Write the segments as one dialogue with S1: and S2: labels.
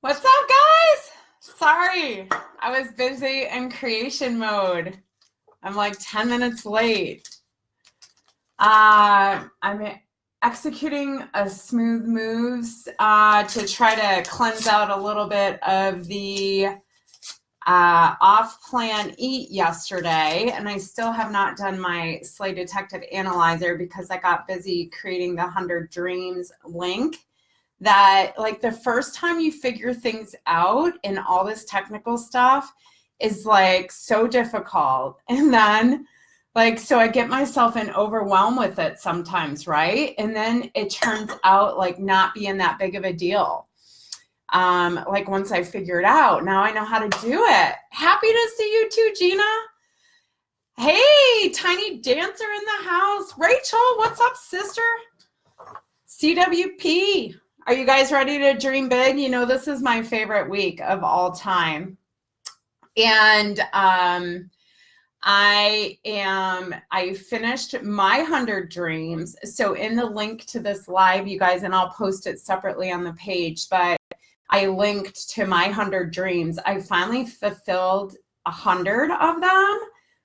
S1: What's up, guys? Sorry, I was busy in creation mode. I'm like 10 minutes late. I'm executing a smooth moves to try to cleanse out a little bit of the off-plan eat yesterday, and I still have not done my Slay Detective Analyzer because I got busy creating the 100 Dreams link. That like the first time you figure things out and all this technical stuff is like so difficult. And then so I get myself in overwhelm with it sometimes, right? And then it turns out like not being that big of a deal. Like once I figure it out, now I know how to do it. Happy to see you too, Gina. Hey, Tiny Dancer in the house. Rachel, what's up, sister? CWP. Are you guys ready to dream big? You know, this is my favorite week of all time. And I finished my 100 dreams. So in the link to this live, you guys, and I'll post it separately on the page, but I linked to my 100 dreams. I finally fulfilled 100 of them,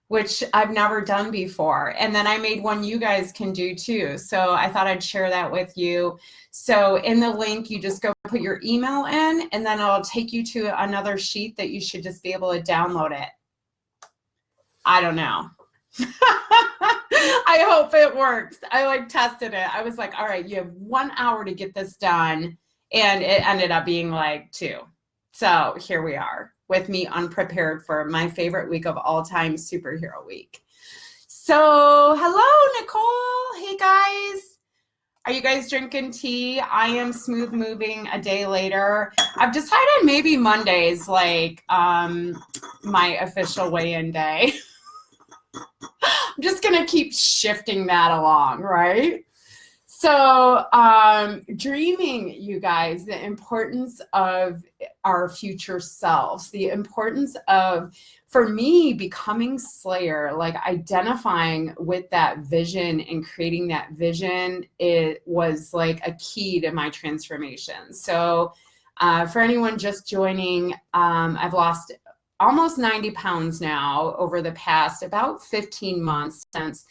S1: which I've never done before. And then I made one you guys can do too. So I thought I'd share that with you. So in the link, you just go put your email in, and then it'll take you to another sheet that you should just be able to download it. I don't know. I hope it works. I tested it. I was like, all right, you have 1 hour to get this done. And it ended up being like 2. So here we are with me unprepared for my favorite week of all time, Superhero Week. So hello, Nicole. Hey, guys. Are you guys drinking tea? I am smooth moving a day later. I've decided maybe Monday's my official weigh-in day. I'm just going to keep shifting that along, right? So dreaming, you guys, the importance of our future selves, the importance of, for me, becoming Slayer, like identifying with that vision and creating that vision, it was like a key to my transformation. So for anyone just joining, I've lost almost 90 pounds now over the past about 15 months since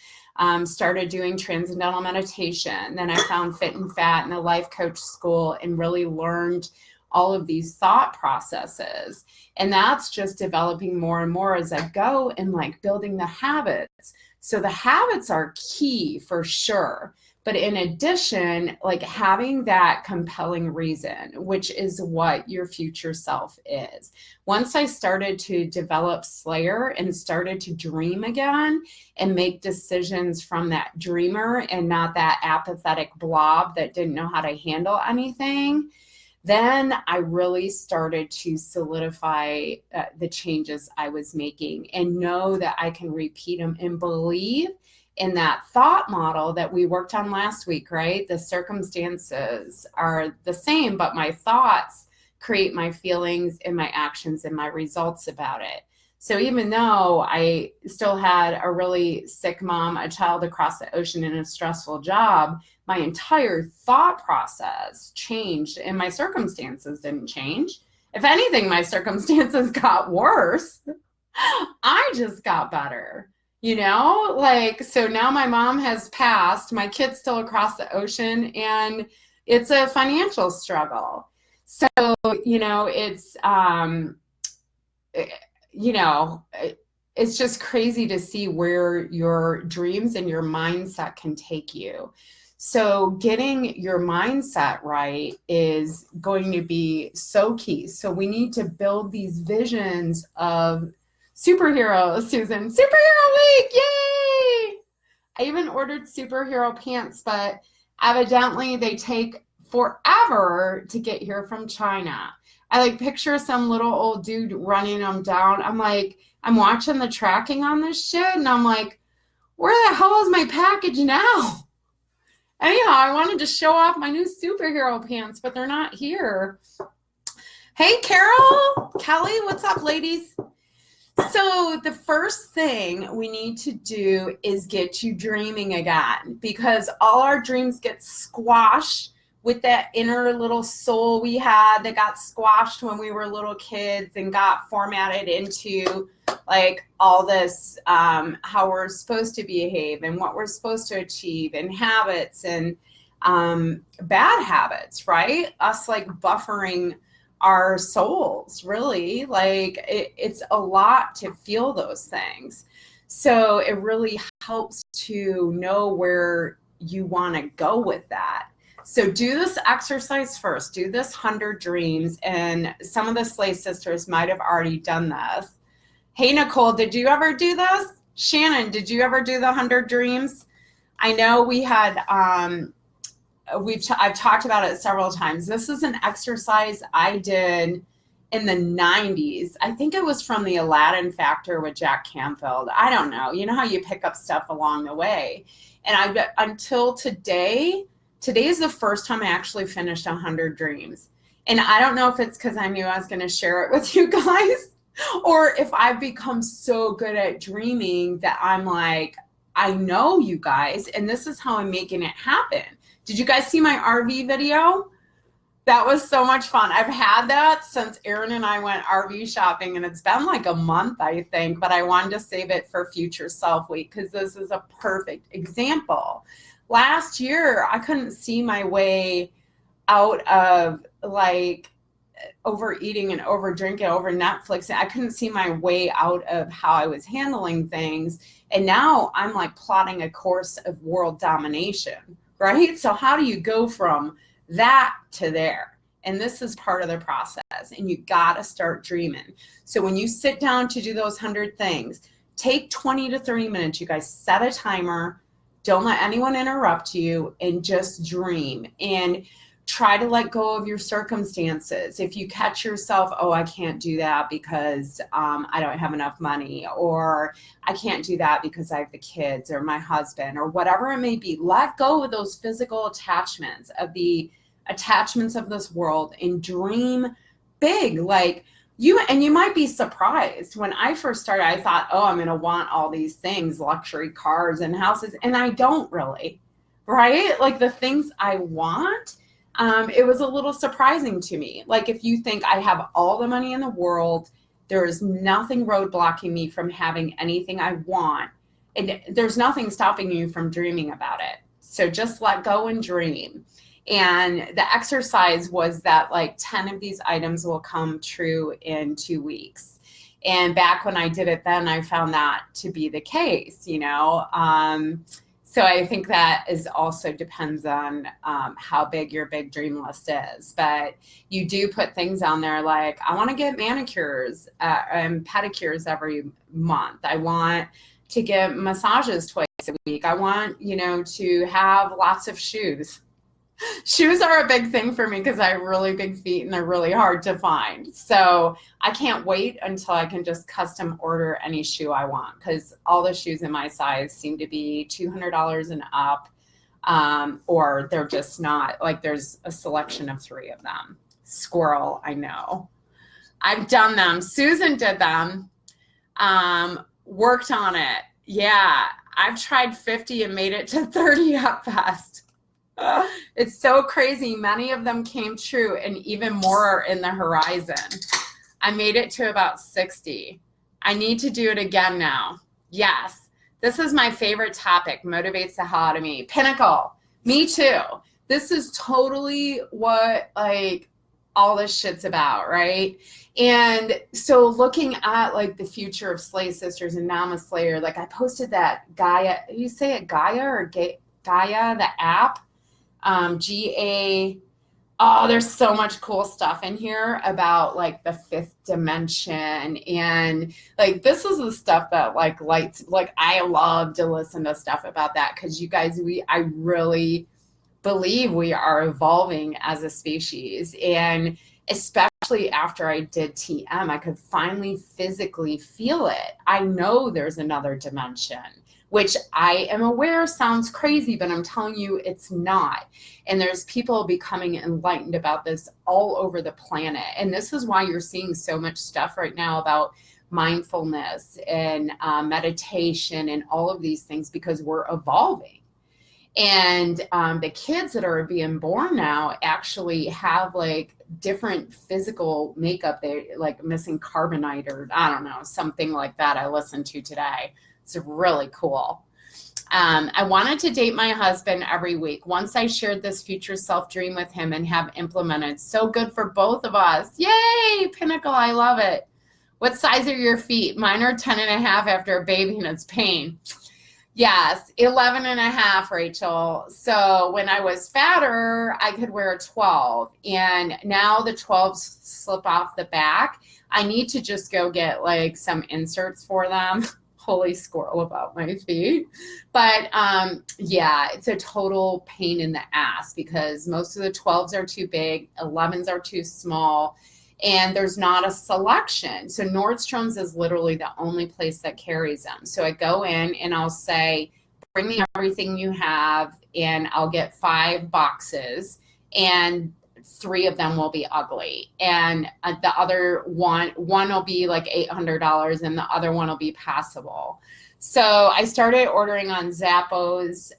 S1: started doing transcendental meditation. Then I found Fit and Fat in the life coach school and really learned all of these thought processes. And that's just developing more and more as I go and like building the habits. So the habits are key for sure. But in addition, like having that compelling reason, which is what your future self is. Once I started to develop Slayer and started to dream again and make decisions from that dreamer and not that apathetic blob that didn't know how to handle anything, then I really started to solidify the changes I was making and know that I can repeat them and believe in that thought model that we worked on last week, right? The circumstances are the same, but my thoughts create my feelings and my actions and my results about it. So even though I still had a really sick mom, a child across the ocean, and a stressful job, my entire thought process changed and my circumstances didn't change. If anything, my circumstances got worse. I just got better. You know, so now my mom has passed, my kid's still across the ocean, and it's a financial struggle. So, it's, it's just crazy to see where your dreams and your mindset can take you. So getting your mindset right is going to be so key. So we need to build these visions of superheroes, Susan. Superhero Week, yay! I even ordered superhero pants, but evidently they take forever to get here from China. I picture some little old dude running them down. I'm watching the tracking on this shit, and I'm like, where the hell is my package now? Anyhow, I wanted to show off my new superhero pants, but they're not here. Hey, Carol, Kelly, what's up, ladies? So the first thing we need to do is get you dreaming again, because all our dreams get squashed with that inner little soul we had that got squashed when we were little kids and got formatted into like all this, how we're supposed to behave and what we're supposed to achieve and habits and bad habits, right? Us like buffering our souls, really. Like it's a lot to feel those things. So it really helps to know where you want to go with that. So do this exercise first. Do this 100 dreams. And some of the Slay Sisters might have already done this. Hey, Nicole, did you ever do this? Shannon, did you ever do the 100 dreams? I know we had, I've talked about it several times. This is an exercise I did in the 90s. I think it was from the Aladdin Factor with Jack Canfield. I don't know. You know how you pick up stuff along the way. And until today is the first time I actually finished 100 dreams. And I don't know if it's because I knew I was going to share it with you guys, or if I've become so good at dreaming that I'm like, I know you guys, and this is how I'm making it happen. Did you guys see my RV video? That was so much fun. I've had that since Aaron and I went RV shopping, and it's been like a month, I think, but I wanted to save it for future self week because this is a perfect example. Last year, I couldn't see my way out of like overeating and over drinking, over Netflix. I couldn't see my way out of how I was handling things. And now I'm like plotting a course of world domination, right? So how do you go from that to there? And this is part of the process, and you got to start dreaming. So when you sit down to do those 100 things, take 20 to 30 minutes. You guys set a timer. Don't let anyone interrupt you, and just dream and try to let go of your circumstances. If you catch yourself, oh, I can't do that because I don't have enough money, or I can't do that because I have the kids or my husband or whatever it may be, let go of those physical attachments, of the attachments of this world, and dream big. Like you might be surprised. When I first started, I thought, oh, I'm going to want all these things, luxury cars and houses. And I don't really, right? Like the things I want, it was a little surprising to me. Like if you think I have all the money in the world, there is nothing roadblocking me from having anything I want. And there's nothing stopping you from dreaming about it. So just let go and dream. And the exercise was that like 10 of these items will come true in 2 weeks. And back when I did it then, I found that to be the case, you know. So I think that is also depends on how big your big dream list is. But you do put things on there like, I want to get manicures and pedicures every month. I want to get massages twice a week. I want, you know, to have lots of shoes. Shoes are a big thing for me because I have really big feet and they're really hard to find. So I can't wait until I can just custom order any shoe I want, because all the shoes in my size seem to be $200 and up, or they're just not. Like there's a selection of 3 of them. Squirrel, I know. I've done them. Susan did them. Worked on it. Yeah, I've tried 50 and made it to 30 at best. It's so crazy. Many of them came true, and even more are in the horizon. I made it to about 60. I need to do it again now. Yes, this is my favorite topic. Motivates the hell out of me. Pinnacle. Me too. This is totally what like all this shit's about, right? And so looking at like the future of Slay Sisters and Nama Slayer, like I posted that Gaia, you say it Gaia or Gaia, the app? GA. Oh, there's so much cool stuff in here about like the 5th dimension. And like, this is the stuff that like lights, like I love to listen to stuff about that. Cause you guys, I really believe we are evolving as a species. And especially after I did TM, I could finally physically feel it. I know there's another dimension, which I am aware sounds crazy, but I'm telling you it's not. And there's people becoming enlightened about this all over the planet. And this is why you're seeing so much stuff right now about mindfulness and meditation and all of these things, because we're evolving. And the kids that are being born now actually have like different physical makeup. They like missing carbonite or I don't know, something like that I listened to today. It's really cool. I wanted to date my husband every week. Once I shared this future self dream with him and have implemented. So good for both of us. Yay, Pinnacle, I love it. What size are your feet? Mine are 10 and a half after a baby and it's pain. Yes, 11 and a half, Rachel. So when I was fatter, I could wear a 12. And now the 12s slip off the back. I need to just go get like some inserts for them. Holy squirrel about my feet. But yeah, it's a total pain in the ass because most of the 12s are too big, 11s are too small, and there's not a selection. So Nordstrom's is literally the only place that carries them. So I go in and I'll say, bring me everything you have, and I'll get 5 boxes, and 3 of them will be ugly. And the other one will be like $800 and the other one will be passable. So I started ordering on Zappos,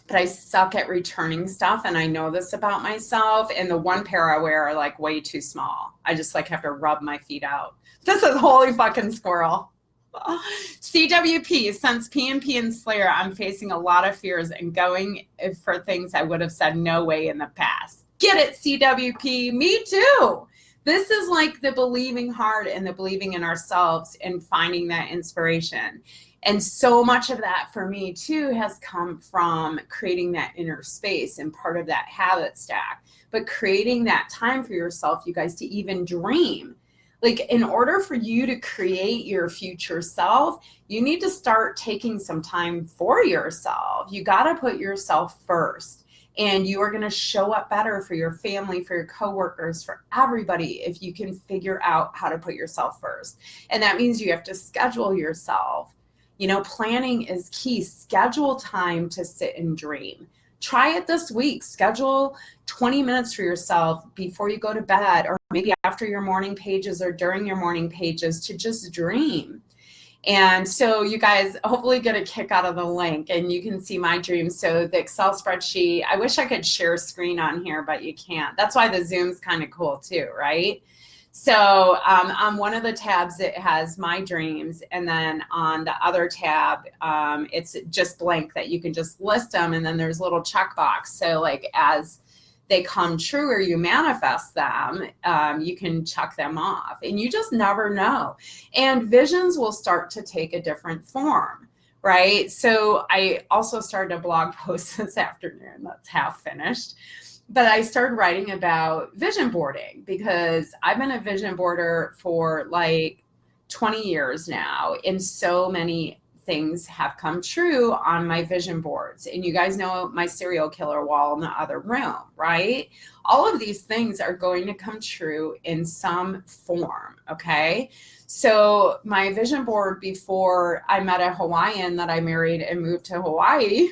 S1: but I suck at returning stuff. And I know this about myself. And the one pair I wear are like way too small. I just like have to rub my feet out. This is holy fucking squirrel. CWP, since PNP and Slayer, I'm facing a lot of fears and going for things I would have said no way in the past. Get it, CWP. Me too. This is like the believing heart and the believing in ourselves and finding that inspiration. And so much of that for me too has come from creating that inner space and part of that habit stack. But creating that time for yourself, you guys, to even dream. Like in order for you to create your future self, you need to start taking some time for yourself. You got to put yourself first. And you are going to show up better for your family, for your coworkers, for everybody if you can figure out how to put yourself first. And that means you have to schedule yourself. You know, planning is key. Schedule time to sit and dream. Try it this week. Schedule 20 minutes for yourself before you go to bed, or maybe after your morning pages or during your morning pages, to just dream. And so you guys hopefully get a kick out of the link and you can see my dreams. So the Excel spreadsheet, I wish I could share screen on here, but you can't. That's why the Zoom's kind of cool too, right? So on one of the tabs, it has my dreams. And then on the other tab, it's just blank that you can just list them. And then there's a little checkbox. So like as they come true or you manifest them, you can check them off, and you just never know. And visions will start to take a different form, right? So I also started a blog post this afternoon that's half finished, but I started writing about vision boarding because I've been a vision boarder for like 20 years now, and so many things have come true on my vision boards. And you guys know my serial killer wall in the other room, right? All of these things are going to come true in some form, okay? So my vision board before I met a Hawaiian that I married and moved to Hawaii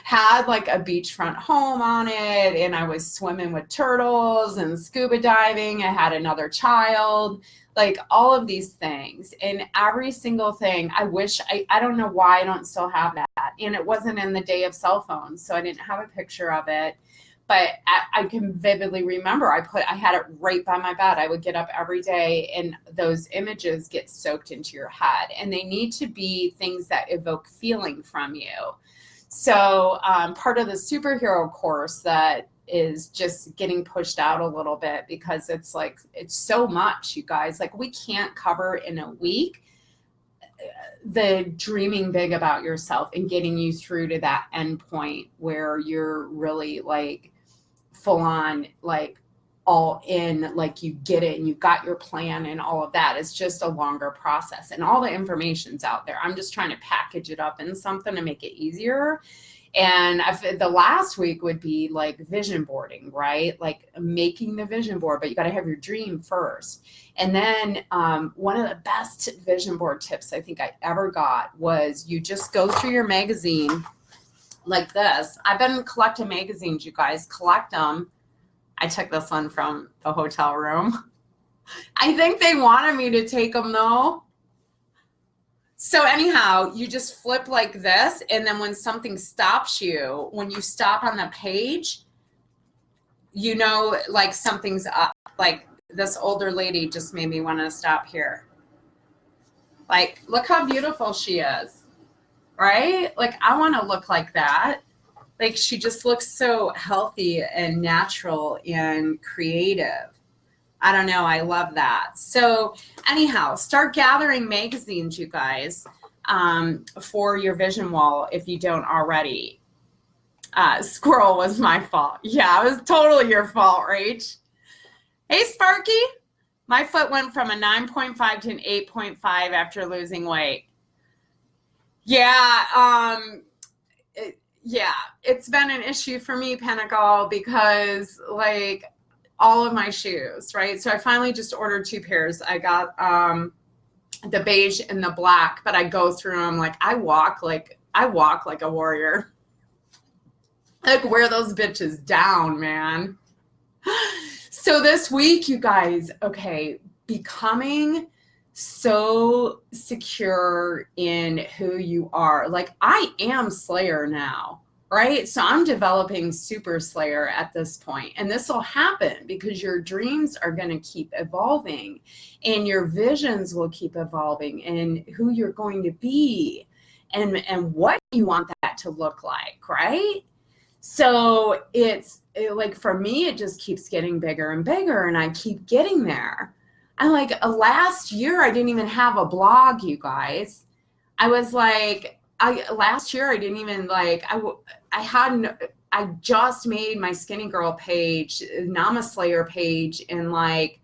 S1: had like a beachfront home on it, and I was swimming with turtles and scuba diving. I had another child, like all of these things, and every single thing. I wish, I don't know why I don't still have that. And it wasn't in the day of cell phones, so I didn't have a picture of it. But I can vividly remember I had it right by my bed. I would get up every day and those images get soaked into your head, and they need to be things that evoke feeling from you. So part of the superhero course that is just getting pushed out a little bit because it's like, it's so much, you guys. Like we can't cover in a week the dreaming big about yourself and getting you through to that end point where you're really like full on, like all in, like you get it and you got your plan and all of that. It's just a longer process, and all the information's out there. I'm just trying to package it up in something to make it easier. And the last week would be like vision boarding, right? Like making the vision board, but you got to have your dream first. And then one of the best vision board tips I think I ever got was you just go through your magazine like this. I've been collecting magazines, you guys. Collect them. I took this one from the hotel room. I think they wanted me to take them though. So anyhow, you just flip like this, and then when something stops you, when you stop on the page, you know, like something's up. Like this older lady just made me want to stop here. Like, look how beautiful she is, right? Like, I want to look like that. Like, she just looks so healthy and natural and creative. I don't know. I love that. So anyhow, start gathering magazines, you guys, for your vision wall if you don't already. Squirrel was my fault. Yeah, it was totally your fault, Rach. Hey, Sparky. My foot went from a 9.5 to an 8.5 after losing weight. Yeah, it's been an issue for me, Pentacle, because like all of my shoes, right? So I finally just ordered 2 pairs. I got the beige and the black, but I go through them like I walk like a warrior. Like, wear those bitches down, man. So this week, you guys, okay, becoming so secure in who you are. Like, I am Slayer now, right? So I'm developing Super Slayer at this point. And this will happen because your dreams are going to keep evolving and your visions will keep evolving and who you're going to be and what you want that to look like, right? So like for me, it just keeps getting bigger and bigger and I keep getting there. I'm like, last year, I didn't even have a blog, you guys. I was like, last year, I didn't even like, I just made my Skinny Girl page, Nama Slayer page in like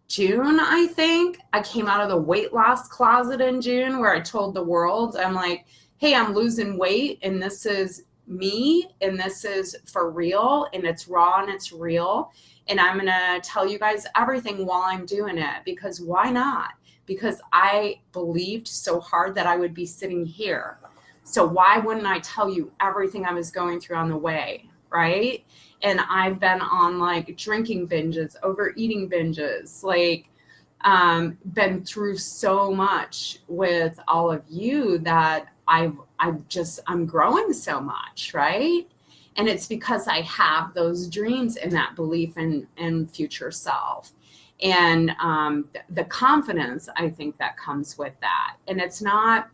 S1: June, I think. I came out of the weight loss closet in June where I told the world, I'm like, hey, I'm losing weight and this is me and this is for real and it's raw and it's real. And I'm going to tell you guys everything while I'm doing it because why not? Because I believed so hard that I would be sitting here. So why wouldn't I tell you everything I was going through on the way, right? And I've been on like drinking binges, overeating binges, like been through so much with all of you that I'm growing so much, right? And it's because I have those dreams and that belief in future self. And the confidence, I think, that comes with that. And it's not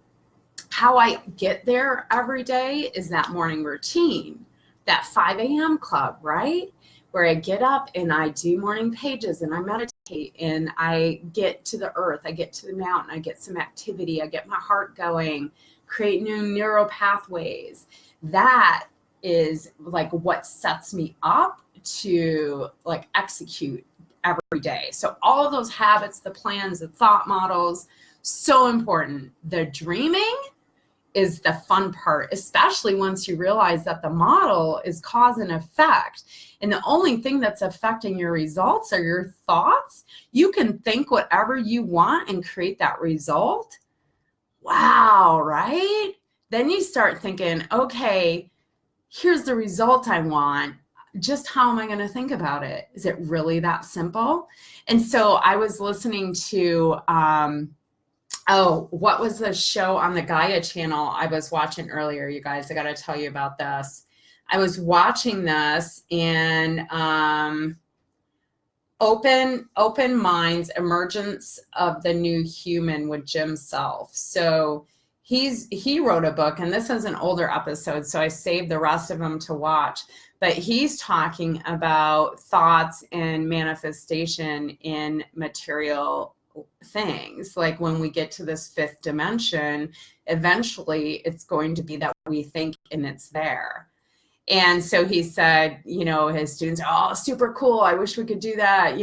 S1: how I get there every day is that morning routine, that 5 a.m. club, right? Where I get up and I do morning pages and I meditate and I get to the earth, I get to the mountain, I get some activity, I get my heart going, create new neural pathways. That is like what sets me up to like execute every day. So all of those habits, the plans, the thought models, so important. The dreaming is the fun part, especially once you realize that the model is cause and effect. And the only thing that's affecting your results are your thoughts. You can think whatever you want and create that result. Wow, right? Then you start thinking, okay, here's the result I want. Just how am I going to think about it? Is it really that simple? And so I was listening to, what was the show on the Gaia channel I was watching earlier, you guys? I got to tell you about this. I was watching this and Open Minds, Emergence of the New Human with Jim Self. So he wrote a book, and this is an older episode, so I saved the rest of them to watch. But he's talking about thoughts and manifestation in material things. Like when we get to this 5th dimension, eventually it's going to be that we think and it's there. And so he said, his students, oh, super cool. I wish we could do that.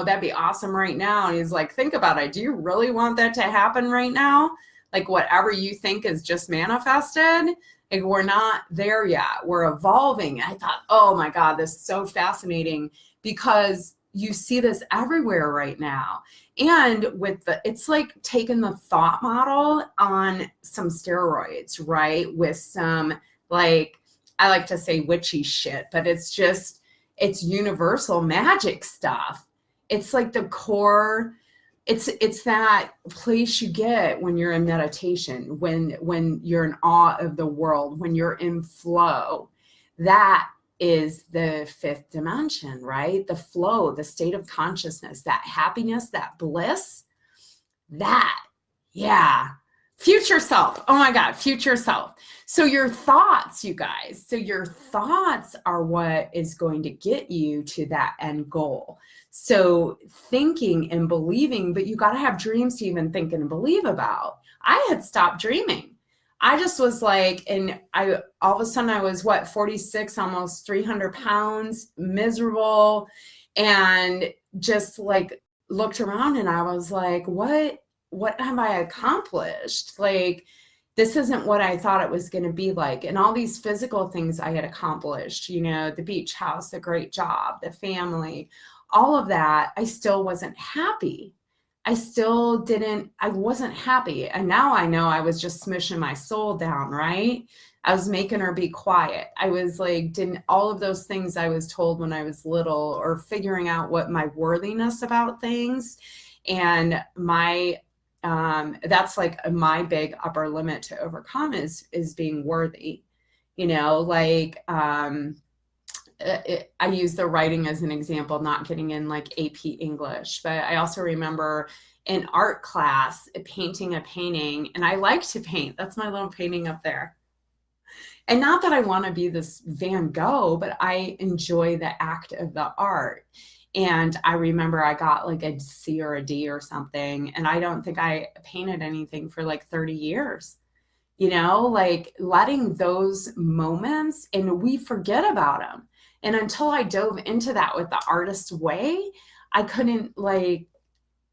S1: That'd be awesome right now. And he's like, think about it. Do you really want that to happen right now? Like whatever you think is just manifested, like we're not there yet. We're evolving. I thought, oh my God, this is so fascinating because you see this everywhere right now. And it's like taking the thought model on some steroids, right? With some like, I like to say witchy shit, but it's universal magic stuff. It's like the core it's that place you get when you're in meditation, when you're in awe of the world, when you're in flow. That is the fifth dimension, right? The flow, the state of consciousness, that happiness, that bliss, that, yeah. Future self. Oh my God, future self. So your thoughts, you guys, so your thoughts are what is going to get you to that end goal. So thinking and believing, but you got to have dreams to even think and believe about. I had stopped dreaming. I just was like, and all of a sudden I was 46, almost 300 pounds, miserable, and just like looked around and I was like, what have I accomplished? Like, this isn't what I thought it was going to be like. And all these physical things I had accomplished, the beach house, the great job, the family, all of that, I still wasn't happy. I wasn't happy. And now I know I was just smishing my soul down, right? I was making her be quiet. I was like, all of those things I was told when I was little, or figuring out what my worthiness about things. And that's like my big upper limit to overcome is being worthy, I use the writing as an example, not getting in like AP English, but I also remember in art class painting a painting, and I like to paint. That's my little painting up there. And not that I want to be this Van Gogh, but I enjoy the act of the art. And I remember I got like a C or a D or something, and I don't think I painted anything for like 30 years. Like letting those moments, and we forget about them. And until I dove into that with the artist's way, I couldn't I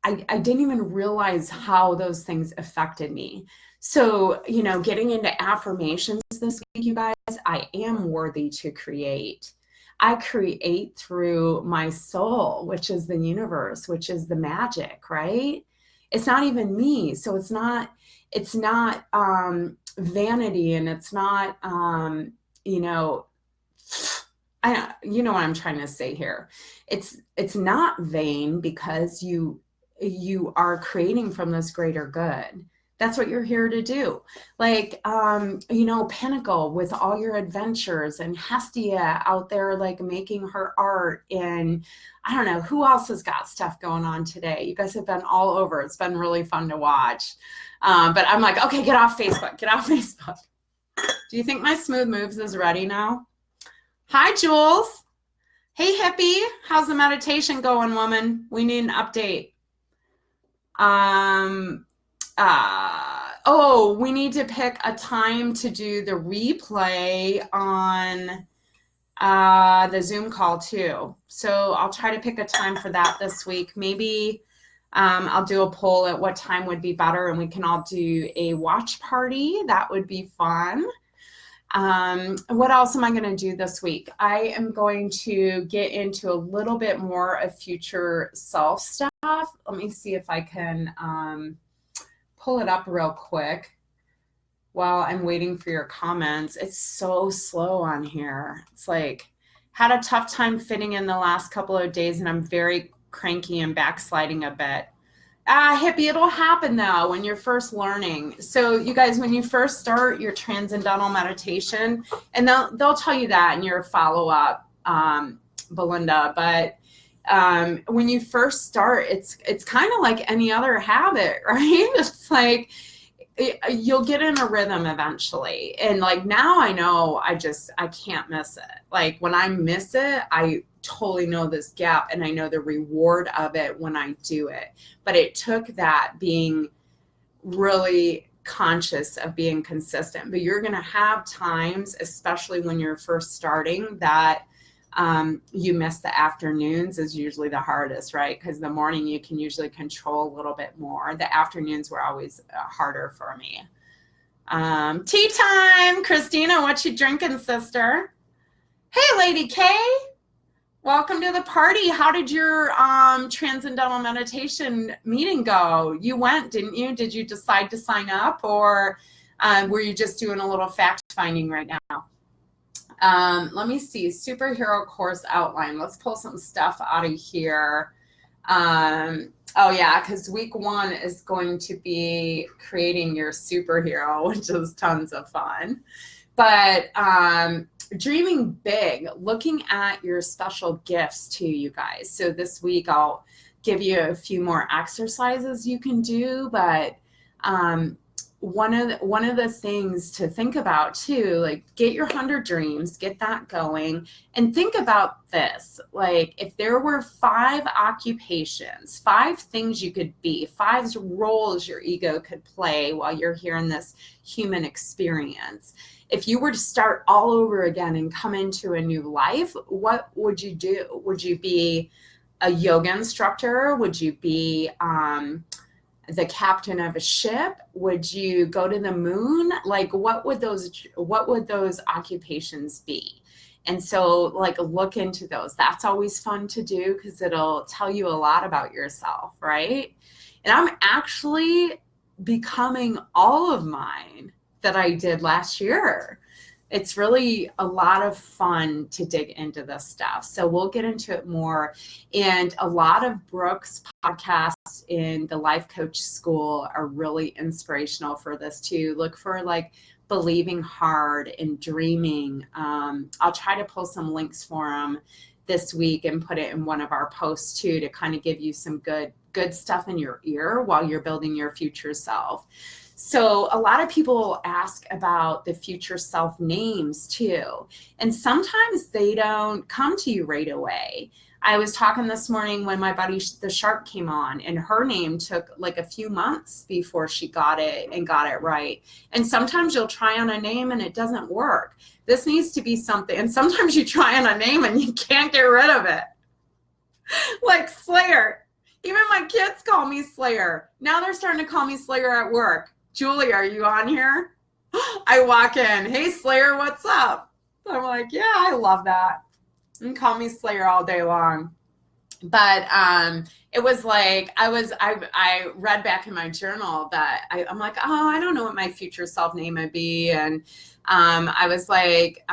S1: didn't even realize how those things affected me. So, getting into affirmations this week, you guys, I am worthy to create. I create through my soul, which is the universe, which is the magic, right? It's not even me. So it's not vanity, and it's not, you know what I'm trying to say here. It's not vain, because you are creating from this greater good. That's what you're here to do. Like, Pinnacle with all your adventures, and Hestia out there, like making her art. And I don't know who else has got stuff going on today. You guys have been all over. It's been really fun to watch. But I'm like, okay, get off Facebook. Do you think my Smooth Moves is ready now? Hi, Jules. Hey, hippie. How's the meditation going, woman? We need an update. We need to pick a time to do the replay on the Zoom call too. So I'll try to pick a time for that this week. Maybe I'll do a poll at what time would be better, and we can all do a watch party. That would be fun. What else am I going to do this week? I am going to get into a little bit more of future self stuff. Let me see if I can pull it up real quick while I'm waiting for your comments. It's so slow on here. It's like, had a tough time fitting in the last couple of days, and I'm very cranky and backsliding a bit. Hippie, it'll happen though when you're first learning. So you guys, when you first start your transcendental meditation, and they'll tell you that in your follow-up, Belinda, but when you first start, it's kind of like any other habit, right? It's like you'll get in a rhythm eventually. And like now I know I can't miss it. Like when I miss it, I totally know this gap, and I know the reward of it when I do it. But it took that being really conscious of being consistent. But you're going to have times, especially when you're first starting, that you miss the afternoons is usually the hardest, right? Because the morning you can usually control a little bit more. The afternoons were always harder for me. Tea time, Christina. What you drinking, sister? Hey, Lady K. Welcome to the party. How did your transcendental meditation meeting go? You went, didn't you? Did you decide to sign up, or were you just doing a little fact finding right now? Let me see. Superhero course outline. Let's pull some stuff out of here. Oh yeah, because week 1 is going to be creating your superhero, which is tons of fun. But dreaming big, looking at your special gifts too, you guys. So this week I'll give you a few more exercises you can do, but one of the things to think about too, like get your 100 dreams, get that going, and think about this. Like if there were 5 occupations, 5 things you could be, 5 roles your ego could play while you're here in this human experience. If you were to start all over again and come into a new life, what would you do? Would you be a yoga instructor? Would you be the captain of a ship? Would you go to the moon? Like what would those occupations be? And so like look into those. That's always fun to do because it'll tell you a lot about yourself, right? And I'm actually becoming all of mine that I did last year. It's really a lot of fun to dig into this stuff. So we'll get into it more. And a lot of Brooke's podcasts in the Life Coach School are really inspirational for this too. Look for like believing hard and dreaming. I'll try to pull some links for them this week and put it in one of our posts too, to kind of give you some good stuff in your ear while you're building your future self. So a lot of people ask about the future self names too. And sometimes they don't come to you right away. I was talking this morning when my buddy, the shark, came on, and her name took like a few months before she got it and got it right. And sometimes you'll try on a name and it doesn't work. This needs to be something. And sometimes you try on a name and you can't get rid of it. Like Slayer. Even my kids call me Slayer. Now they're starting to call me Slayer at work. Julie, are you on here? I walk in, hey Slayer, what's up? I'm like, yeah, I love that. You can call me Slayer all day long. But it was like, I read back in my journal that I'm like, oh, I don't know what my future self name would be. And I was like,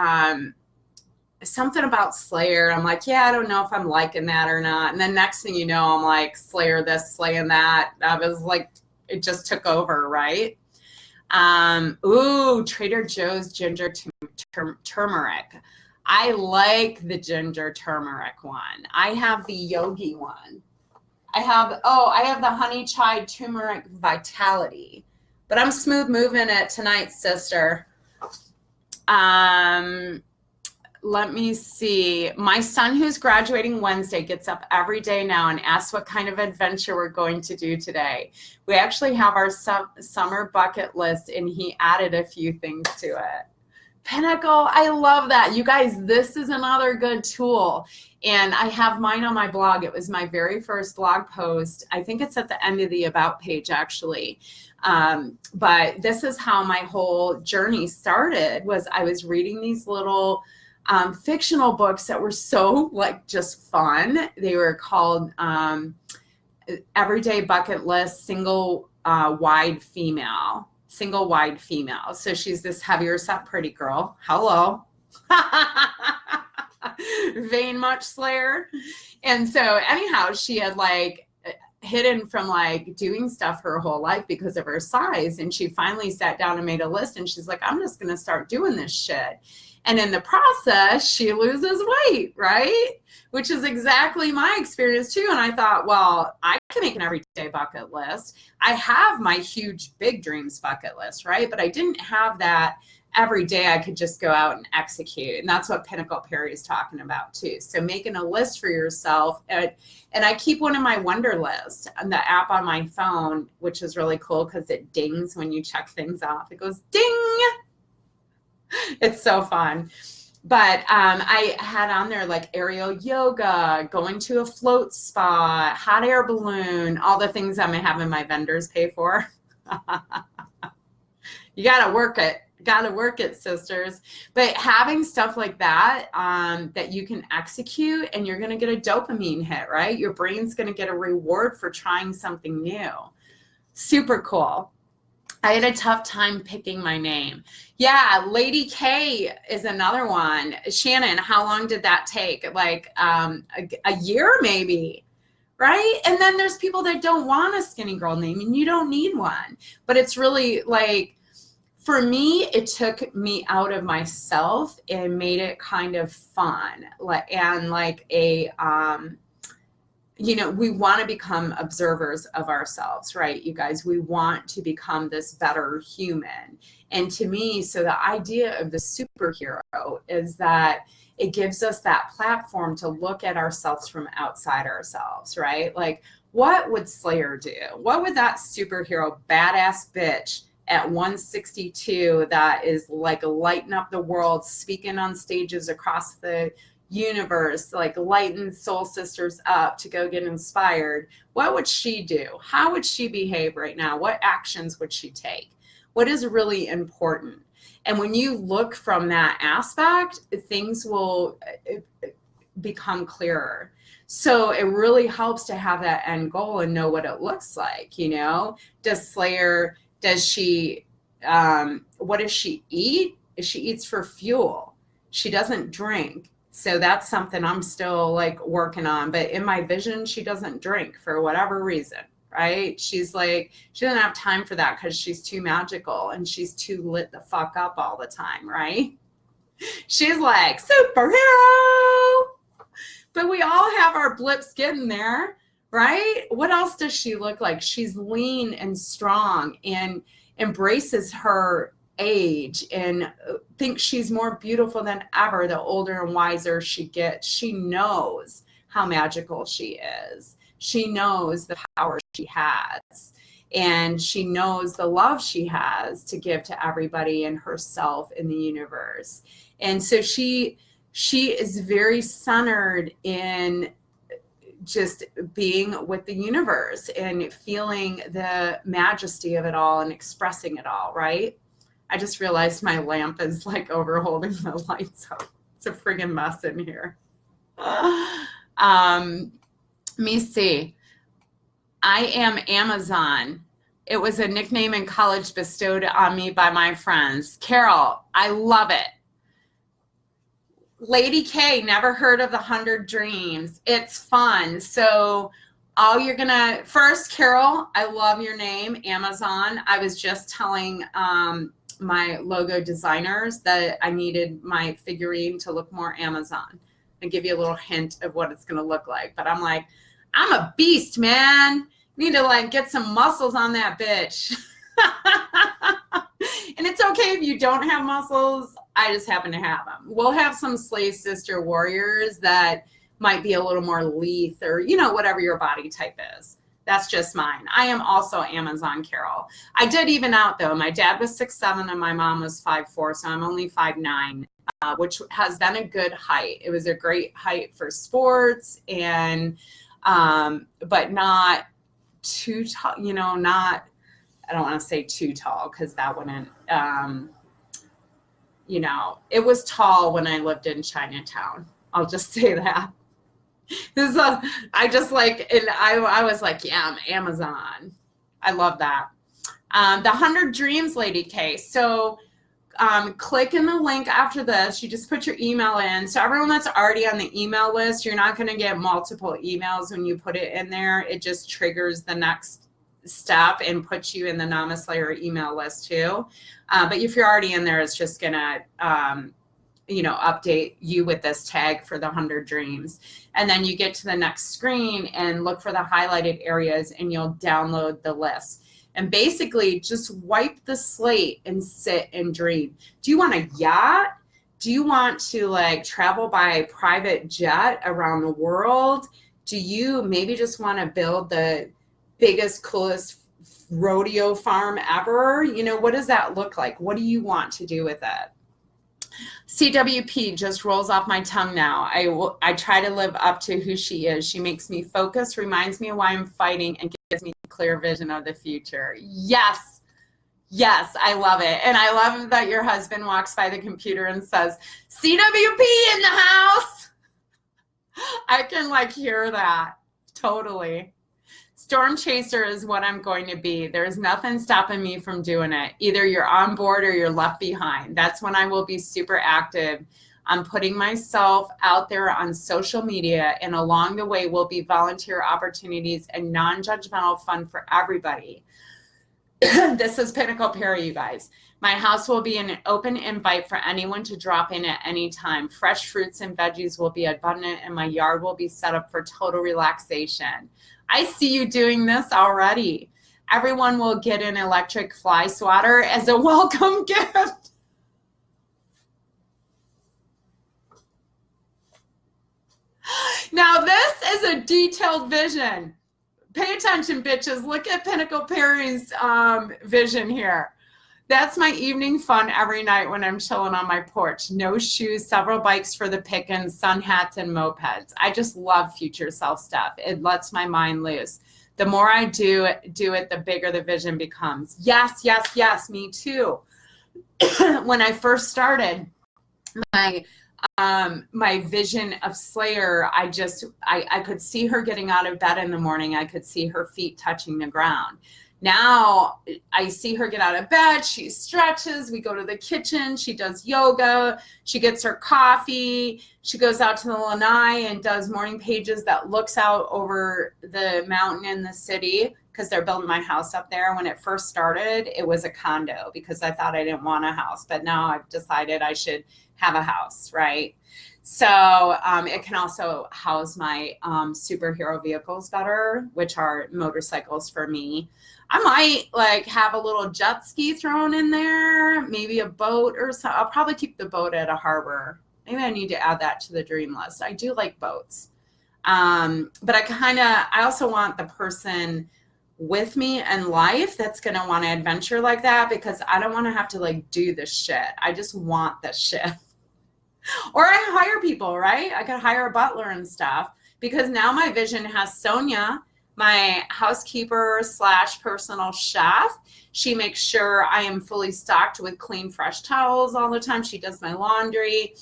S1: something about Slayer. I'm like, yeah, I don't know if I'm liking that or not. And then next thing you know, I'm like, Slayer this, slaying that. I was like, it just took over, right? Trader Joe's ginger turmeric. I like the ginger turmeric one. I have the yogi one. I have the honey chai turmeric vitality. But I'm smooth moving it tonight, sister. Let me see. My son, who's graduating Wednesday, gets up every day now and asks what kind of adventure we're going to do today. We actually have our summer bucket list, and he added a few things to it. Pinnacle, I love that. You guys, this is another good tool. And I have mine on my blog. It was my very first blog post. I think it's at the end of the About page, actually. But this is how my whole journey started, was I was reading these little fictional books that were so like just fun. They were called Everyday Bucket List Single Wide Female. So she's this heavier set pretty girl. Hello. Vain much Slayer. And so anyhow, she had like hidden from like doing stuff her whole life because of her size. And she finally sat down and made a list, and she's like, I'm just going to start doing this shit. And in the process, she loses weight, right? Which is exactly my experience too. And I thought, well, I can make an everyday bucket list. I have my huge big dreams bucket list, right? But I didn't have that every day I could just go out and execute. And that's what Pinnacle Perry is talking about too. So making a list for yourself. And I keep one in my Wonder List on the app on my phone, which is really cool because it dings when you check things off. It goes ding. It's so fun. But I had on there like aerial yoga, going to a float spa, hot air balloon, all the things I'm having my vendors pay for. You got to work it. Got to work it, sisters. But having stuff like that that you can execute, and you're going to get a dopamine hit, right? Your brain's going to get a reward for trying something new. Super cool. I had a tough time picking my name. Yeah, Lady K is another one. Shannon, how long did that take? Like a year maybe, right? And then there's people that don't want a skinny girl name, and you don't need one. But it's really like, for me, it took me out of myself and made it kind of fun, and like a, we want to become observers of ourselves, right? You guys, we want to become this better human. And to me, so the idea of the superhero is that it gives us that platform to look at ourselves from outside ourselves, right? Like, what would Slayer do? What would that superhero badass bitch at 162 that is like lighting up the world, speaking on stages across the universe, like lighting soul sisters up to go get inspired? What would she do? How would she behave right now? What actions would she take? What is really important? And when you look from that aspect, things will become clearer. So it really helps to have that end goal and know what it looks like. Does Slayer, what does she eat? She eats for fuel. She doesn't drink. So that's something I'm still like working on. But in my vision, she doesn't drink for whatever reason, right? She's like, she doesn't have time for that because she's too magical and she's too lit the fuck up all the time, right? She's like, superhero. But we all have our blips getting there, right? What else does she look like? She's lean and strong and embraces her age and thinks she's more beautiful than ever the older and wiser she gets. She knows how magical she is. She knows the power she has. And she knows the love she has to give to everybody and herself in the universe. And so she is very centered in just being with the universe and feeling the majesty of it all and expressing it all, right? I just realized my lamp is like over holding the lights up. It's a friggin' mess in here. Let me see. I am Amazon. It was a nickname in college bestowed on me by my friends. Carol, I love it. Lady K, never heard of the 100 Dreams. It's fun. So first, Carol, I love your name, Amazon. I was just telling my logo designers that I needed my figurine to look more Amazon and give you a little hint of what it's going to look like. But I'm like, I'm a beast, man. Need to like get some muscles on that bitch. And it's okay if you don't have muscles. I just happen to have them. We'll have some slave sister warriors that might be a little more lithe or, whatever your body type is. That's just mine. I am also Amazon Carol. I did even out though. My dad was 6'7" and my mom was 5'4", so I'm only 5'9", which has been a good height. It was a great height for sports and, but not too tall, I don't want to say too tall because that wouldn't, it was tall when I lived in Chinatown. I'll just say that. I was like, yeah, I'm Amazon. I love that. The 100 Dreams, Lady K. So click in the link after this. You just put your email in. So everyone that's already on the email list, you're not going to get multiple emails when you put it in there. It just triggers the next step and puts you in the Namaslayer email list too. But if you're already in there, it's just going to update you with this tag for the 100 Dreams. And then you get to the next screen and look for the highlighted areas and you'll download the list. And basically just wipe the slate and sit and dream. Do you want a yacht? Do you want to like travel by private jet around the world? Do you maybe just want to build the biggest, coolest rodeo farm ever? What does that look like? What do you want to do with it? CWP just rolls off my tongue now. I try to live up to who she is. She makes me focus, reminds me of why I'm fighting, and gives me a clear vision of the future. Yes, I love it. And I love that your husband walks by the computer and says, CWP in the house. I can like hear that. Totally. Storm chaser is what I'm going to be. There's nothing stopping me from doing it. Either you're on board or you're left behind. That's when I will be super active I'm putting myself out there on social media, and along the way will be volunteer opportunities and non-judgmental fun for everybody. This is Pinnacle Perry, you guys. My house will be an open invite for anyone to drop in at any time. Fresh fruits and veggies will be abundant, and my yard will be set up for total relaxation. I see you doing this already. Everyone will get an electric fly swatter as a welcome gift. Now, this is a detailed vision. Pay attention, bitches. Look at Pinnacle Perry's vision here. That's my evening fun every night when I'm chilling on my porch. No shoes, several bikes for the pickings, sun hats, and mopeds. I just love future self stuff. It lets my mind loose. The more I do it, the bigger the vision becomes. Yes, yes, yes, me too. When I first started, my vision of Slayer, I could see her getting out of bed in the morning. I could see her feet touching the ground. Now I see her get out of bed, she stretches, we go to the kitchen, she does yoga, she gets her coffee, she goes out to the lanai and does morning pages that looks out over the mountain in the city, because they're building my house up there. When it first started, it was a condo because I thought I didn't want a house, but now I've decided I should have a house, right? So it can also house my superhero vehicles better, which are motorcycles for me. I might like have a little jet ski thrown in there, maybe a boat or something. I'll probably keep the boat at a harbor. Maybe I need to add that to the dream list. I do like boats. But I also want the person with me in life that's going to want to adventure like that, because I don't want to have to like do this shit. I just want this shit. Or I hire people, right? I could hire a butler and stuff, because now my vision has Sonia, my housekeeper / personal chef. She makes sure I am fully stocked with clean, fresh towels all the time. She does my laundry.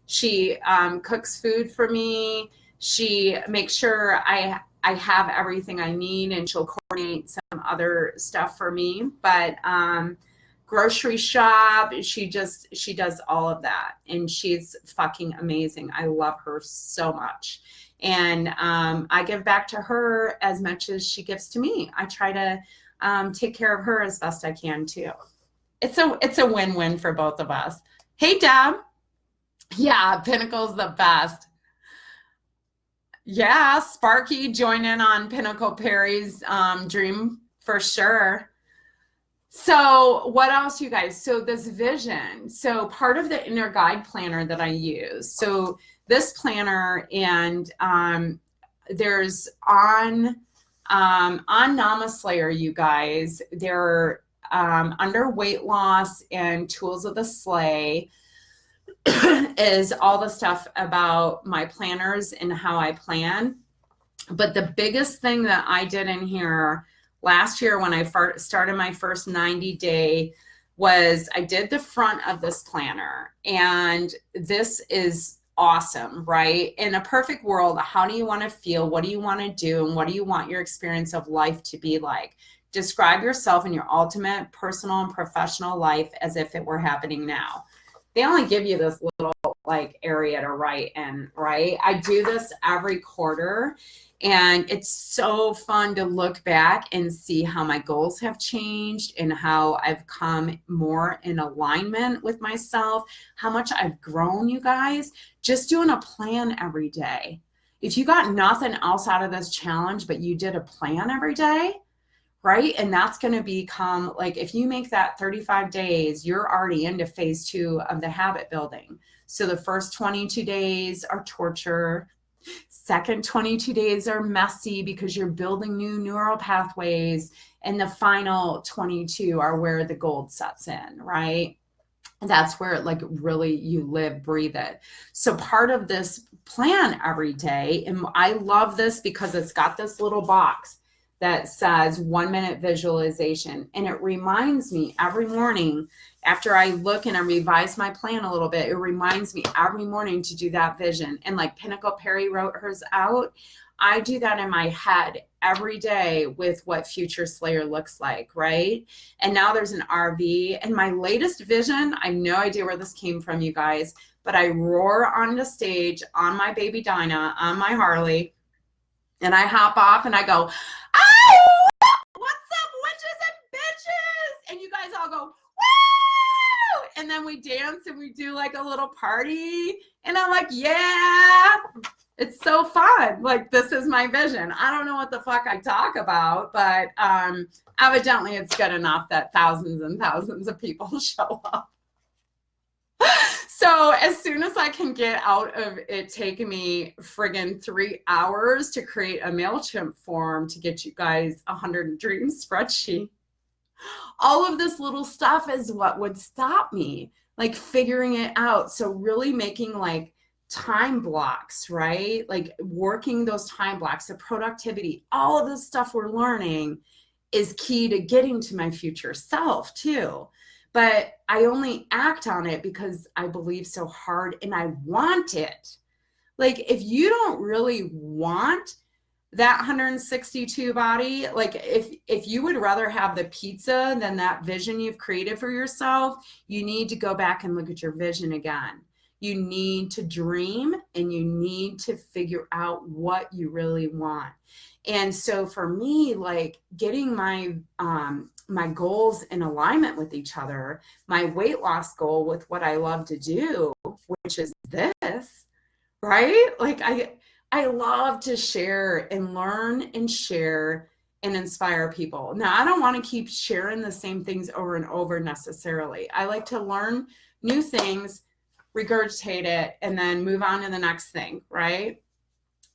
S1: She cooks food for me. She makes sure I have everything I need, and she'll coordinate some other stuff for me. But grocery shop, she does all of that, and she's fucking amazing. I love her so much, and I give back to her as much as she gives to me. I try to take care of her as best I can too. It's a win-win for both of us. Hey Deb. Yeah, Pinnacle's the best. Yeah, Sparky join in on Pinnacle Perry's dream for sure. So what else, you guys? So this vision. So part of the inner guide planner that I use. So this planner, and there's on Nama Slayer, you guys, they're under weight loss and tools of the sleigh is all the stuff about my planners and how I plan. But the biggest thing that I did in here last year when I started my first 90-day was I did the front of this planner, and this is awesome, right? In a perfect world, how do you want to feel? What do you want to do? And what do you want your experience of life to be like? Describe yourself in your ultimate personal and professional life as if it were happening now. They only give you this little like area to write in, right? I do this every quarter, and it's so fun to look back and see how my goals have changed and how I've come more in alignment with myself, how much I've grown, you guys, just doing a plan every day. If you got nothing else out of this challenge, but you did a plan every day, right? And that's going to become like, if you make that 35 days, you're already into phase 2 of the habit building. So the first 22 days are torture. Second 22 days are messy because you're building new neural pathways. And the final 22 are where the gold sets in, right? And that's where like really you live, breathe it. So part of this plan every day, and I love this because it's got this little box that says 1 minute visualization. And it reminds me every morning after I look and I revise my plan a little bit, it reminds me every morning to do that vision. And like Pinnacle Perry wrote hers out, I do that in my head every day with what future Slayer looks like, right? And now there's an RV. And my latest vision, I have no idea where this came from, you guys, but I roar on the stage on my baby Dinah, on my Harley, and I hop off and I go, "Oh, what's up, witches and bitches?" And you guys all go, "Woo!" And then we dance and we do like a little party. And I'm like, yeah, it's so fun. Like, this is my vision. I don't know what the fuck I talk about, but evidently it's good enough that thousands and thousands of people show up. So as soon as I can get out of it taking me friggin' 3 hours to create a MailChimp form to get you guys 100 Dreams spreadsheet, all of this little stuff is what would stop me, like figuring it out. So really making like time blocks, right? Like working those time blocks, the productivity, all of this stuff we're learning is key to getting to my future self too. But I only act on it because I believe so hard and I want it. Like, if you don't really want that 162 body, like if you would rather have the pizza than that vision you've created for yourself, you need to go back and look at your vision again. You need to dream and you need to figure out what you really want. And so for me, like getting my my goals in alignment with each other, my weight loss goal with what I love to do, which is this, right? Like I love to share and learn and share and inspire people. Now, I don't want to keep sharing the same things over and over necessarily. I like to learn new things, regurgitate it, and then move on to the next thing, right?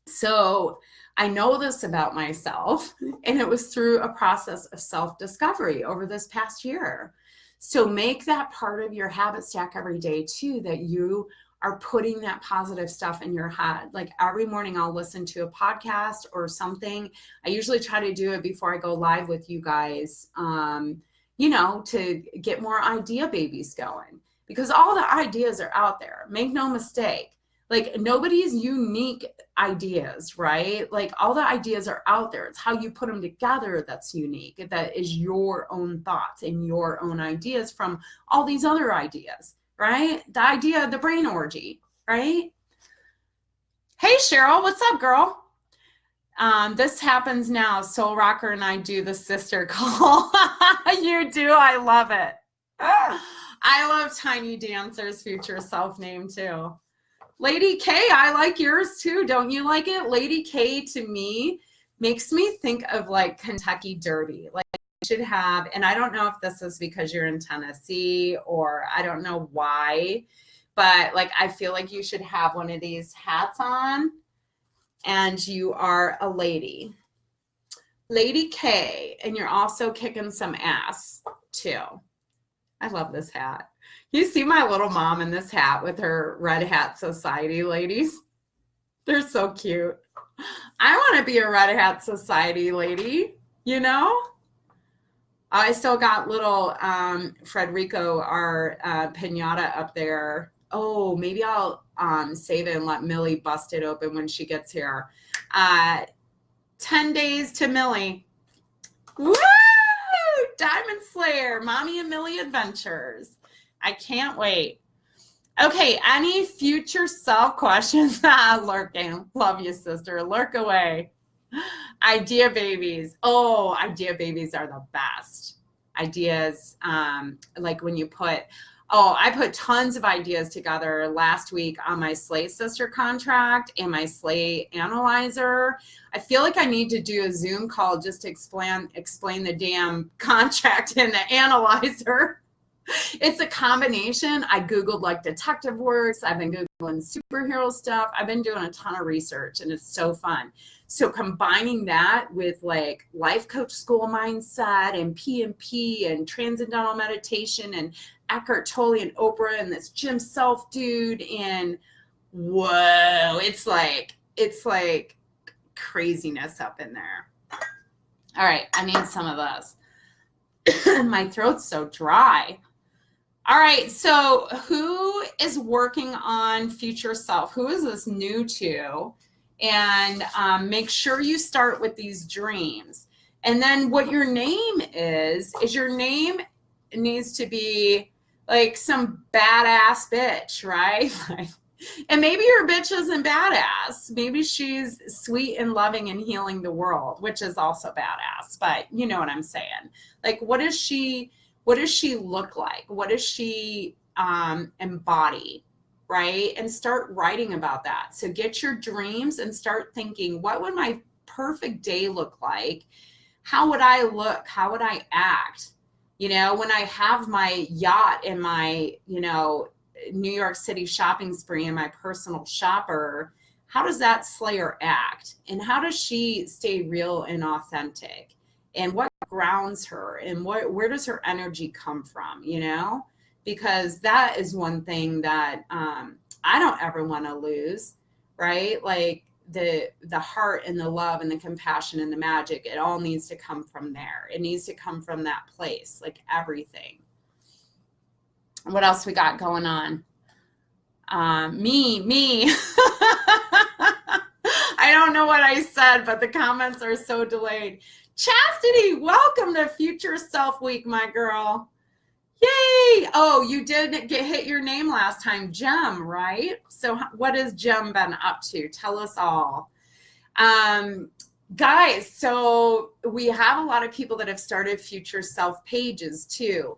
S1: So I know this about myself, and it was through a process of self-discovery over this past year. So make that part of your habit stack every day too, that you are putting that positive stuff in your head. Like every morning I'll listen to a podcast or something. I usually try to do it before I go live with you guys, you know, to get more idea babies going, because all the ideas are out there. Make no mistake. Like nobody's unique ideas, right? Like all the ideas are out there. It's how you put them together that's unique. That is your own thoughts and your own ideas from all these other ideas, right? The idea of the brain orgy, right? Hey, Cheryl, what's up, girl? This happens now. Soul Rocker and I do the sister call. You do. I love it. I love Tiny Dancer's future self name too. Lady K, I like yours too. Don't you like it? Lady K to me makes me think of like Kentucky Derby. Like you should have, and I don't know if this is because you're in Tennessee or I don't know why, but like I feel like you should have one of these hats on and you are a lady. Lady K, and you're also kicking some ass too. I love this hat. You see my little mom in this hat with her Red Hat Society ladies? They're so cute. I want to be a Red Hat Society lady, you know? I still got little Frederico, our pinata up there. Oh, maybe I'll save it and let Millie bust it open when she gets here. 10 days to Millie. Woo! Diamond Slayer, Mommy and Millie Adventures. I can't wait. Okay, any future self questions? Lurking. Love you, sister. Lurk away. Idea babies. Oh, idea babies are the best. Ideas, like when you put, I put tons of ideas together last week on my Slay Sister contract and my Slay Analyzer. I feel like I need to do a Zoom call just to explain the damn contract and the analyzer. It's a combination. I Googled like detective works. I've been Googling superhero stuff. I've been doing a ton of research and it's so fun. So combining that with like life coach school mindset and PMP and transcendental meditation and Eckhart Tolle and Oprah and this Jim Self dude, and whoa, it's like craziness up in there. All right, I need some of this. My throat's so dry. All right, so who is working on future self? Who is this new to? And make sure you start with these dreams. And then what your name is your name needs to be like some badass bitch, right? Like, and maybe your bitch isn't badass. Maybe she's sweet and loving and healing the world, which is also badass. But you know what I'm saying? Like, what does she look like? What does she embody? Right? And start writing about that. So get your dreams and start thinking, what would my perfect day look like? How would I look? How would I act? You know, when I have my yacht and my, you know, New York City shopping spree and my personal shopper, how does that slayer act? And how does she stay real and authentic? And what grounds her? And where does her energy come from, you know? Because that is one thing that I don't ever want to lose, right? Like the heart and the love and the compassion and the magic, it all needs to come from there. It needs to come from that place, like everything. What else we got going on? Me. I don't know what I said, but the comments are so delayed. Chastity, welcome to Future Self Week, my girl. Yay! Oh, you did hit your name last time, Jem, right? So what has Jem been up to? Tell us all. Guys, so we have a lot of people that have started Future Self pages too.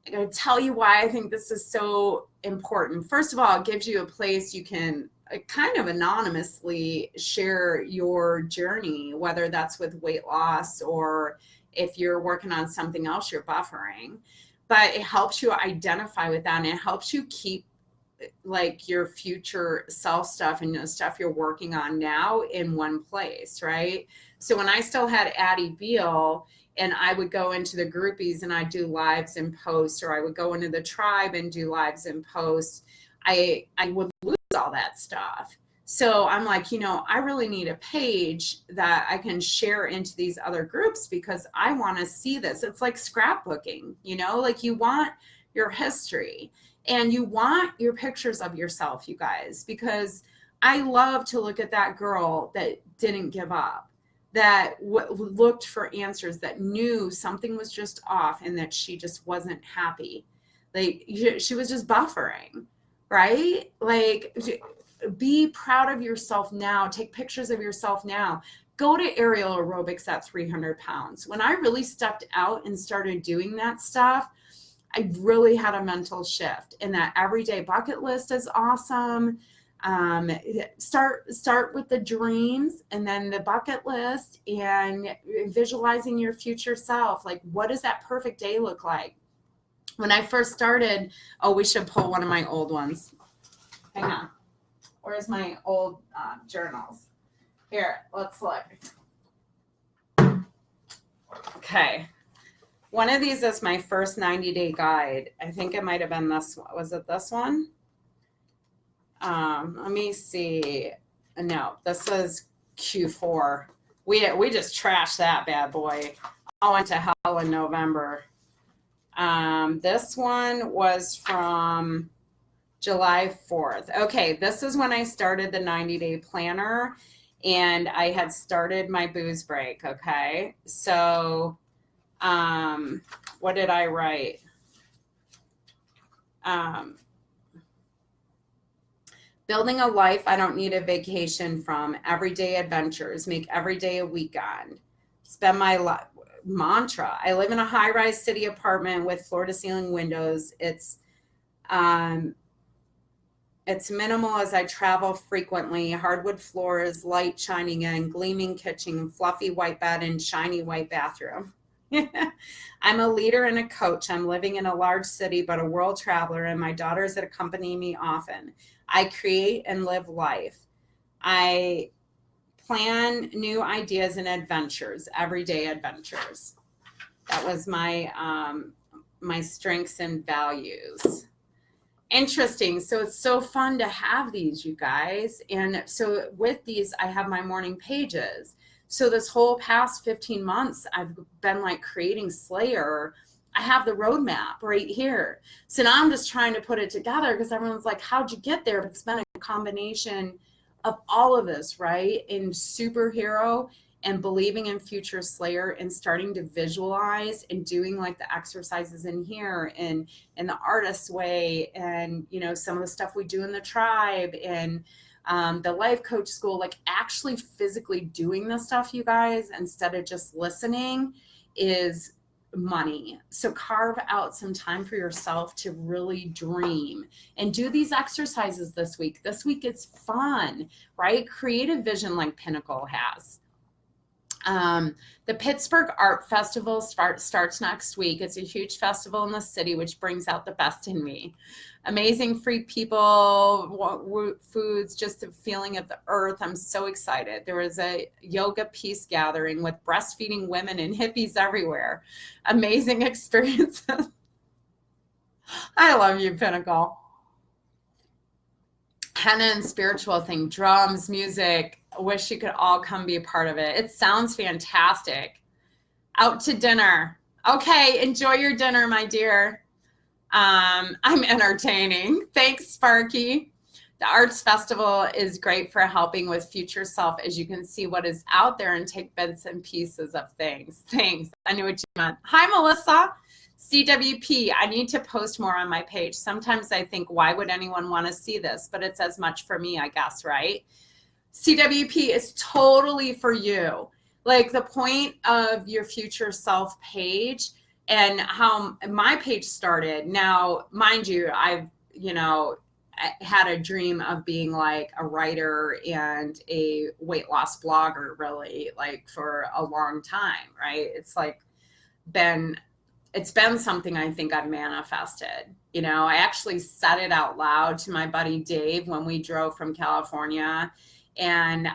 S1: I'm going to tell you why I think this is so important. First of all, it gives you a place you can kind of anonymously share your journey, whether that's with weight loss or if you're working on something else you're buffering. But it helps you identify with that, and it helps you keep like your future self stuff and the stuff you're working on now in one place, right? So when I still had Addie Beal, and I would go into the groupies and I'd do lives and posts, or I would go into the tribe and do lives and posts, I would lose all that stuff. So I'm like, you know, I really need a page that I can share into these other groups because I want to see this. It's like scrapbooking, you know, like you want your history and you want your pictures of yourself, you guys, because I love to look at that girl that didn't give up, that looked for answers, that knew something was just off and that she just wasn't happy. Like she was just buffering, right? Like, be proud of yourself now. Take pictures of yourself now. Go to aerial aerobics at 300 pounds. When I really stepped out and started doing that stuff, I really had a mental shift. And that everyday bucket list is awesome. Start with the dreams and then the bucket list and visualizing your future self. Like, what does that perfect day look like? When I first started, oh, we should pull one of my old ones. Hang on. Where's my old journals? Here, let's look. Okay. One of these is my first 90-day guide. I think it might have been this one. Was it this one? Let me see. No, this is Q4. We just trashed that bad boy. I went to hell in November. This one was from July 4th. Okay, this is when I started the 90-day planner and I had started my booze break, okay? So, what did I write? Building a life I don't need a vacation from, everyday adventures, make every day a weekend. Spend my life, mantra. I live in a high-rise city apartment with floor-to-ceiling windows. It's minimal as I travel frequently. Hardwood floors, light shining in, gleaming kitchen, fluffy white bed, and shiny white bathroom. I'm a leader and a coach. I'm living in a large city, but a world traveler, and my daughters that accompany me often. I create and live life. I plan new ideas and adventures, everyday adventures. That was my my strengths and values. Interesting. So it's so fun to have these, you guys. And so with these, I have my morning pages. So this whole past 15 months, I've been like creating Slayer. I have the roadmap right here. So now I'm just trying to put it together because everyone's like, how'd you get there? But it's been a combination of all of this, right? In superhero and believing in future Slayer and starting to visualize and doing like the exercises in here and in the artist way, and you know, some of the stuff we do in the tribe and the life coach school, like actually physically doing the stuff, you guys, instead of just listening, is money. So carve out some time for yourself to really dream and do these exercises this week. This week is fun, right? Create a vision like Pinnacle has. The Pittsburgh Art Festival starts next week. It's a huge festival in the city, which brings out the best in me. Amazing free people, foods, just the feeling of the earth. I'm so excited. There was a yoga peace gathering with breastfeeding women and hippies everywhere. Amazing experiences. I love you, Pinnacle. Henna and spiritual thing, drums, music. I wish you could all come be a part of it. It sounds fantastic. Out to dinner. Okay, enjoy your dinner, my dear. I'm entertaining. Thanks, Sparky. The Arts Festival is great for helping with future self as you can see what is out there and take bits and pieces of things. Thanks. I knew what you meant. Hi, Melissa. CWP, I need to post more on my page. Sometimes I think, why would anyone want to see this? But it's as much for me, I guess, right? CWP is totally for you. Like the point of your future self page and how my page started. Now, mind you, I had a dream of being like a writer and a weight loss blogger, really, like for a long time, right? It's been something I think I've manifested. You know, I actually said it out loud to my buddy Dave when we drove from California. And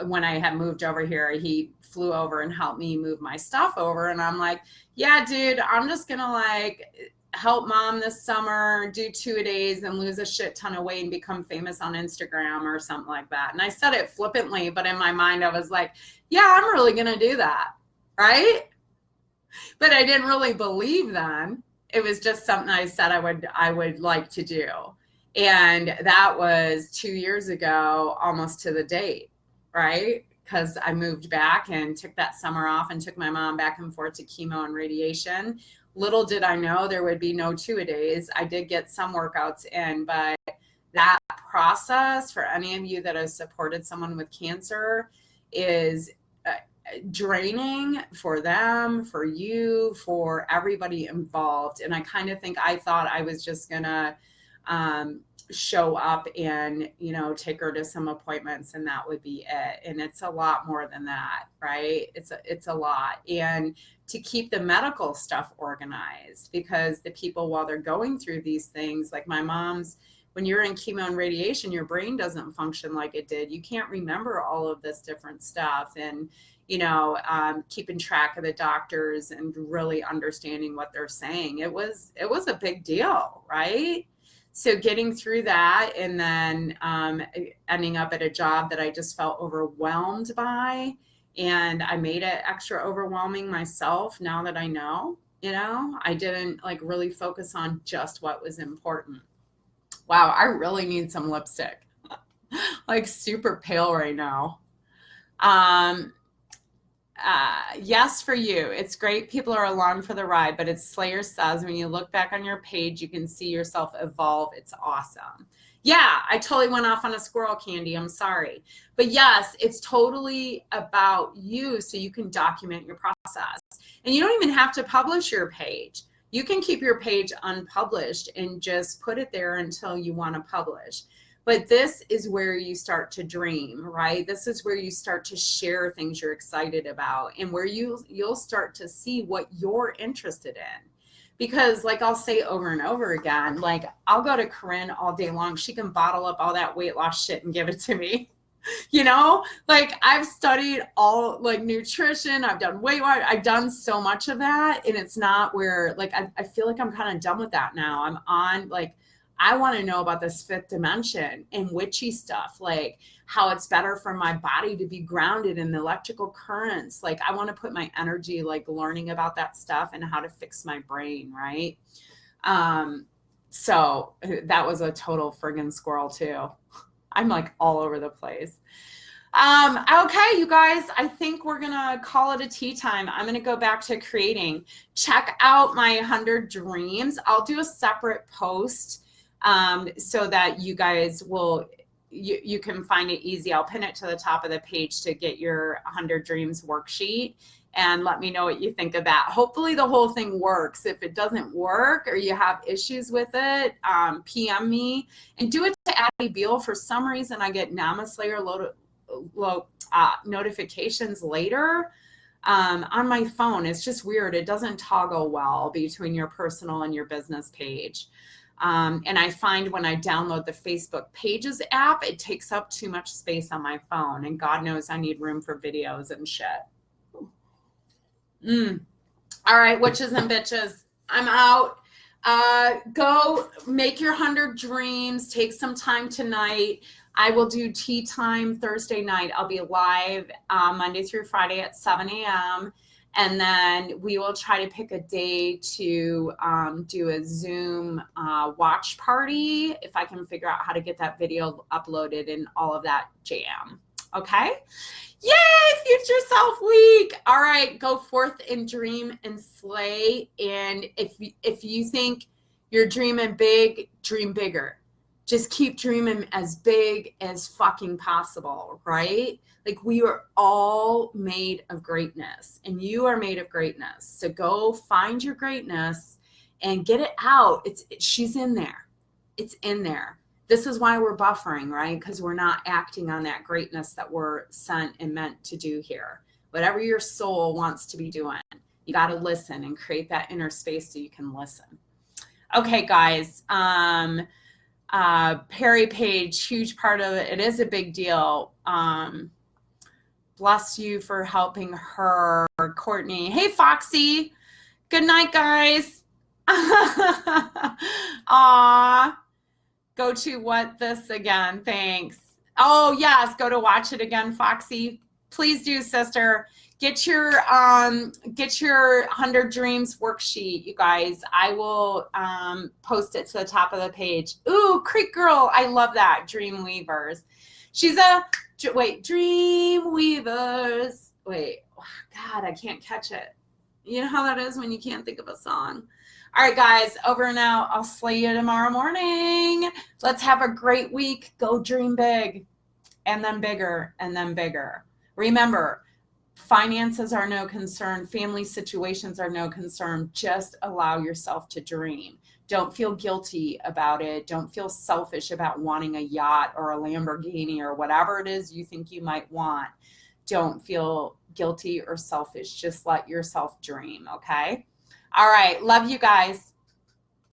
S1: when I had moved over here, he flew over and helped me move my stuff over. And I'm like, yeah, dude, I'm just going to like help mom this summer, do 2-a-days and lose a shit ton of weight and become famous on Instagram or something like that. And I said it flippantly, but in my mind, I was like, yeah, I'm really going to do that. Right. But I didn't really believe then. It was just something I said I would like to do. And that was 2 years ago, almost to the date, right? Because I moved back and took that summer off and took my mom back and forth to chemo and radiation. Little did I know there would be no 2-a-days. I did get some workouts in, but that process for any of you that have supported someone with cancer is draining for them, for you, for everybody involved. And I kind of think I thought I was just gonna show up and, you know, take her to some appointments and that would be it. And it's a lot more than that, right? It's a lot. And to keep the medical stuff organized, because the people, while they're going through these things, like my mom's, when you're in chemo and radiation, your brain doesn't function like it did. You can't remember all of this different stuff. And, you know, keeping track of the doctors and really understanding what they're saying. It was a big deal, right? So getting through that and then ending up at a job that I just felt overwhelmed by, and I made it extra overwhelming myself now that I know, you know, I didn't like really focus on just what was important. Wow, I really need some lipstick. Like super pale right now. Yes, for you. It's great. People are along for the ride, but it's Slayer says, when you look back on your page, you can see yourself evolve. It's awesome. Yeah, I totally went off on a squirrel, Candy. I'm sorry. But yes, it's totally about you so you can document your process. And you don't even have to publish your page. You can keep your page unpublished and just put it there until you want to publish. But this is where you start to dream, right? This is where you start to share things you're excited about and where you'll start to see what you're interested in. Because like I'll say over and over again, like I'll go to Corinne all day long. She can bottle up all that weight loss shit and give it to me. You know, like I've studied all like nutrition. I've done weight loss. I've done so much of that. And it's not where like, I feel like I'm kind of done with that now. I'm on like, I want to know about this fifth dimension and witchy stuff, like how it's better for my body to be grounded in the electrical currents. Like I want to put my energy, like learning about that stuff and how to fix my brain. Right. So that was a total friggin' squirrel too. I'm like all over the place. Okay, you guys, I think we're gonna call it a tea time. I'm gonna go back to creating. Check out my 100 dreams. I'll do a separate post so that you guys will, you can find it easy. I'll pin it to the top of the page to get your 100 dreams worksheet, and let me know what you think of that. Hopefully the whole thing works. If it doesn't work or you have issues with it, PM me, and do it to Abby Beal. For some reason, I get Namaslayer notifications later on my phone. It's just weird. It doesn't toggle well between your personal and your business page. And I find when I download the Facebook Pages app, it takes up too much space on my phone. And God knows I need room for videos and shit. All right, witches and bitches, I'm out. Go make your 100 dreams. Take some time tonight. I will do tea time Thursday night. I'll be live Monday through Friday at 7 a.m. And then we will try to pick a day to do a Zoom watch party, if I can figure out how to get that video uploaded and all of that jam. Okay? Yay, Future Self Week. All right, go forth and dream and slay. And if you think you're dreaming big, dream bigger. Just keep dreaming as big as fucking possible, right? Like, we are all made of greatness, and you are made of greatness. So go find your greatness and get it out. She's in there. It's in there. This is why we're buffering, right? Because we're not acting on that greatness that we're sent and meant to do here. Whatever your soul wants to be doing, you got to listen and create that inner space so you can listen. Okay, guys. Perry Page, huge part of it. It is a big deal. Bless you for helping her. Courtney. Hey, Foxy. Good night, guys. Aw. Go to what this again? Thanks. Oh, yes. Go to watch it again, Foxy. Please do, sister. Get your 100 Dreams worksheet, you guys. I will post it to the top of the page. Ooh, Creek Girl. I love that. Dream Weavers. She's Dream Weavers. Wait, God, I can't catch it. You know how that is when you can't think of a song. All right, guys, over and out. I'll slay you tomorrow morning. Let's have a great week. Go dream big, and then bigger, and then bigger. Remember, finances are no concern. Family situations are no concern. Just allow yourself to dream. Don't feel guilty about it. Don't feel selfish about wanting a yacht or a Lamborghini or whatever it is you think you might want. Don't feel guilty or selfish. Just let yourself dream, okay? All right. Love you guys.